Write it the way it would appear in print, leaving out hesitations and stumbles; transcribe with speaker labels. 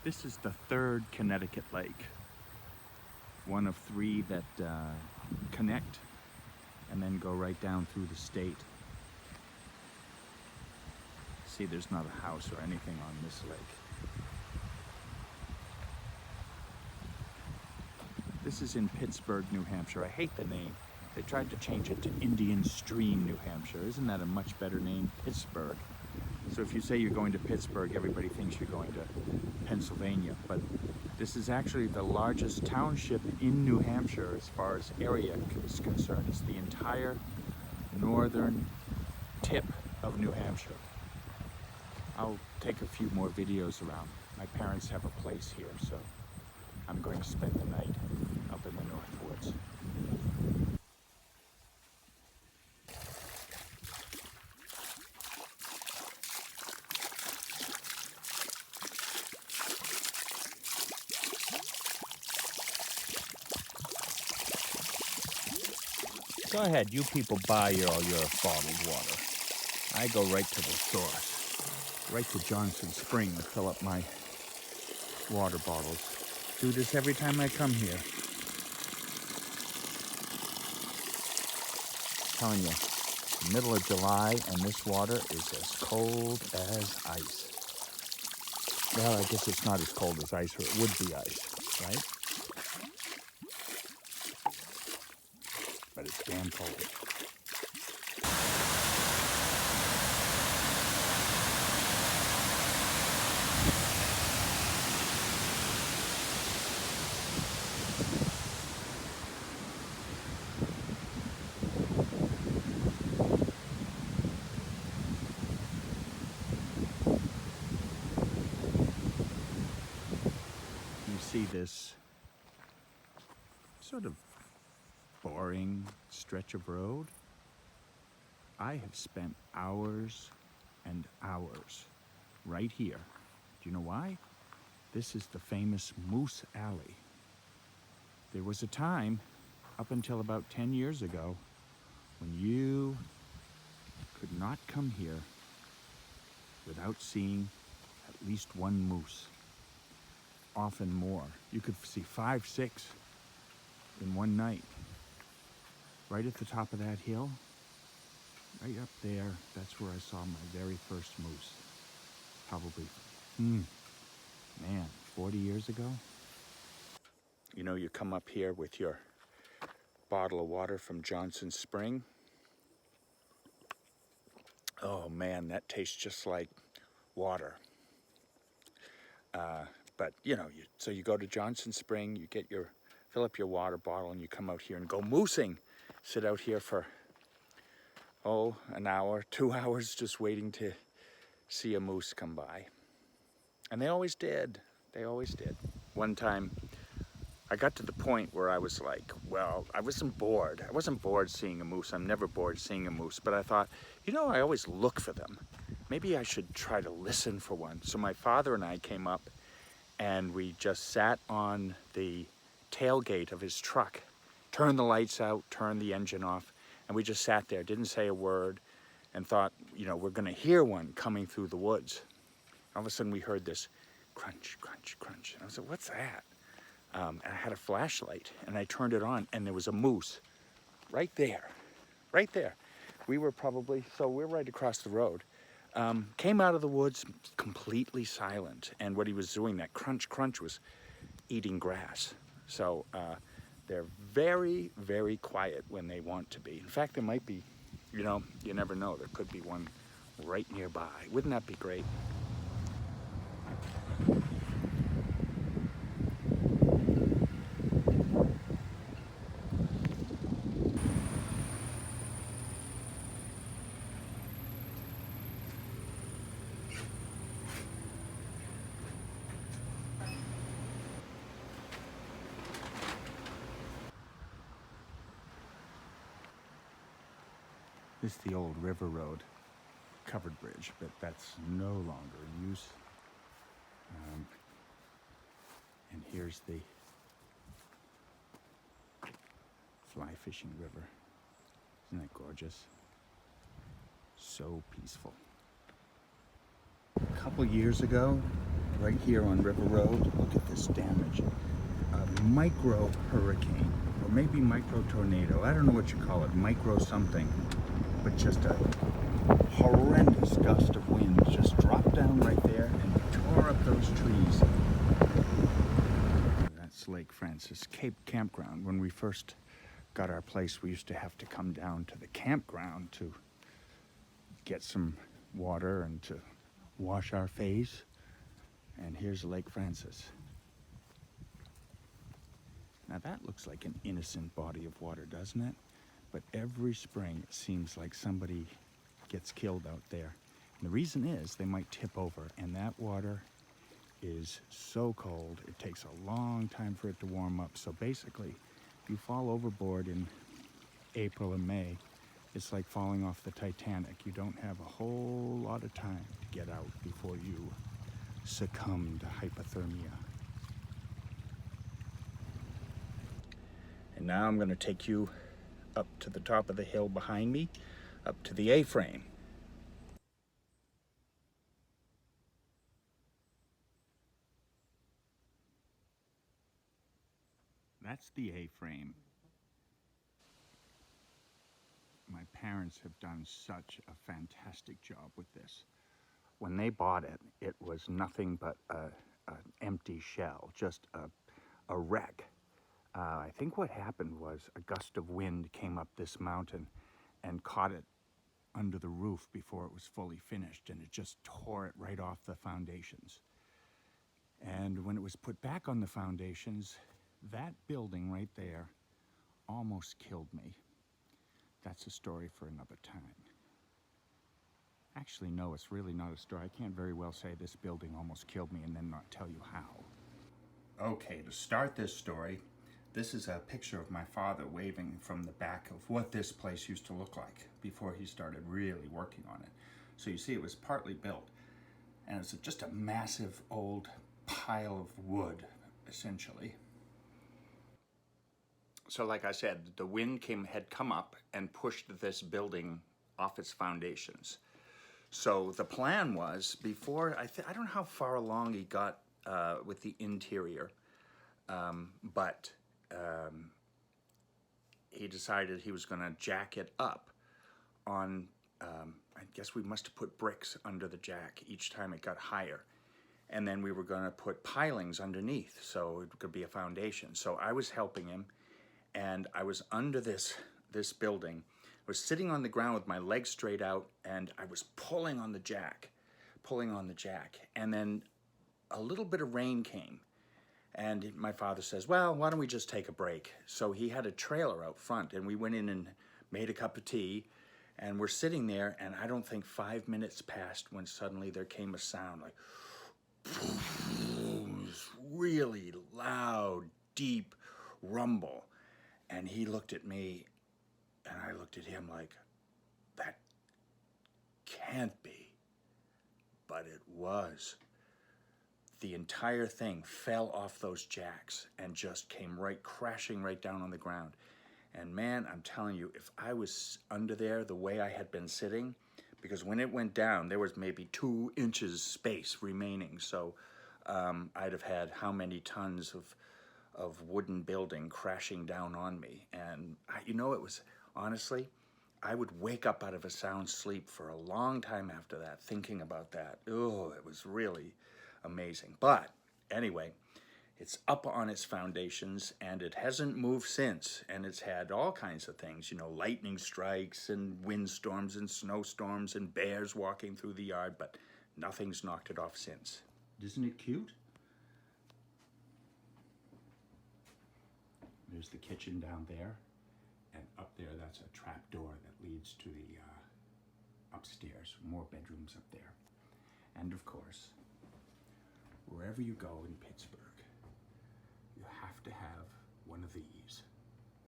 Speaker 1: This is the third Connecticut lake. One of three that connect and then go right down through the state. See, there's not a house or anything on this lake. This is in Pittsburgh, New Hampshire. I hate the name. They tried to change it to Indian Stream, New Hampshire. Isn't that a much better name? Pittsburgh. So if you say you're going to Pittsburgh, everybody thinks you're going to Pennsylvania. But this is actually the largest township in New Hampshire as far as area is concerned. It's the entire northern tip of New Hampshire. I'll take a few more videos around. My parents have a place here, so I'm going to spend the night up in the North Woods. Go ahead, you people buy all your bottled water. I go right to the source, right to Johnson Spring to fill up my water bottles. Do this every time I come here. I'm telling you, middle of July and this water is as cold as ice. Well, I guess it's not as cold as ice, or it would be ice, right? But it's damn cold. You see this sort of boring stretch of road? I have spent hours and hours right here. Do you know why? This is the famous Moose Alley. There was a time, up until about 10 years ago, when you could not come here without seeing at least one moose, often more. You could see 5, 6 in one night. Right at the top of that hill, right up there, that's where I saw my very first moose. Probably, man, 40 years ago. You know, you come up here with your bottle of water from Johnson Spring. Oh man, that tastes just like water. But you know, so you go to Johnson Spring, you get fill up your water bottle, and you come out here and go moosing. Sit out here for, an hour, 2 hours, just waiting to see a moose come by. And they always did. They always did. One time, I got to the point where I was like, well, I wasn't bored. I wasn't bored seeing a moose. I'm never bored seeing a moose. But I thought, I always look for them. Maybe I should try to listen for one. So my father and I came up, and we just sat on the tailgate of his truck, turned the lights out, turned the engine off, and we just sat there, didn't say a word, and thought, we're gonna hear one coming through the woods. All of a sudden we heard this crunch, crunch, crunch. And I was like, what's that? And I had a flashlight, and I turned it on, and there was a moose right there, right there. We're right across the road. Came out of the woods completely silent, and what he was doing, that crunch, crunch, was eating grass. So they're very, very quiet when they want to be. In fact, there might be, you never know, there could be one right nearby. Wouldn't that be great? This is the old river road, covered bridge, but that's no longer in use. And here's the fly fishing river. Isn't that gorgeous? So peaceful. A couple years ago, right here on River Road. Look at this damage. A micro hurricane, or maybe micro tornado. I don't know what you call it, micro something. But just a horrendous gust of wind just dropped down right there and tore up those trees. That's Lake Francis Cape Campground. When we first got our place, we used to have to come down to the campground to get some water and to wash our face. And here's Lake Francis. Now that looks like an innocent body of water, doesn't it? But every spring it seems like somebody gets killed out there. And the reason is they might tip over, and that water is so cold, it takes a long time for it to warm up. So basically, if you fall overboard in April and May, it's like falling off the Titanic. You don't have a whole lot of time to get out before you succumb to hypothermia. And now I'm going to take you up to the top of the hill behind me, up to the A-frame. That's the A-frame. My parents have done such a fantastic job with this. When they bought it, it was nothing but an empty shell, just a wreck. I think what happened was a gust of wind came up this mountain and caught it under the roof before it was fully finished, and it just tore it right off the foundations. And when it was put back on the foundations, that building right there almost killed me. That's a story for another time. Actually, no, it's really not a story. I can't very well say this building almost killed me and then not tell you how. Okay, to start this story, this is a picture of my father waving from the back of what this place used to look like before he started really working on it. So you see it was partly built, and it's just a massive old pile of wood, essentially. So like I said, the wind had come up and pushed this building off its foundations. So the plan was, before, I don't know how far along he got with the interior, but he decided he was going to jack it up on, I guess we must have put bricks under the jack each time it got higher. And then we were going to put pilings underneath so it could be a foundation. So I was helping him, and I was under this building. I was sitting on the ground with my legs straight out, and I was pulling on the jack. And then a little bit of rain came. And my father says, well, why don't we just take a break? So he had a trailer out front, and we went in and made a cup of tea, and we're sitting there, and I don't think 5 minutes passed when suddenly there came a sound like, this really loud, deep rumble. And he looked at me, and I looked at him like, that can't be. But it was. The entire thing fell off those jacks and just came crashing right down on the ground. And man, I'm telling you, if I was under there the way I had been sitting, because when it went down, there was maybe 2 inches space remaining. So I'd have had how many tons of wooden building crashing down on me. And it was, honestly, I would wake up out of a sound sleep for a long time after that, thinking about that. Oh, it was really amazing. But anyway, it's up on its foundations, and it hasn't moved since. And it's had all kinds of things, lightning strikes and windstorms and snowstorms and bears walking through the yard, but nothing's knocked it off since. Isn't it cute? There's the kitchen down there, and up there that's a trap door that leads to the upstairs, more bedrooms up there. And of course, wherever you go in Pittsburgh, you have to have one of these.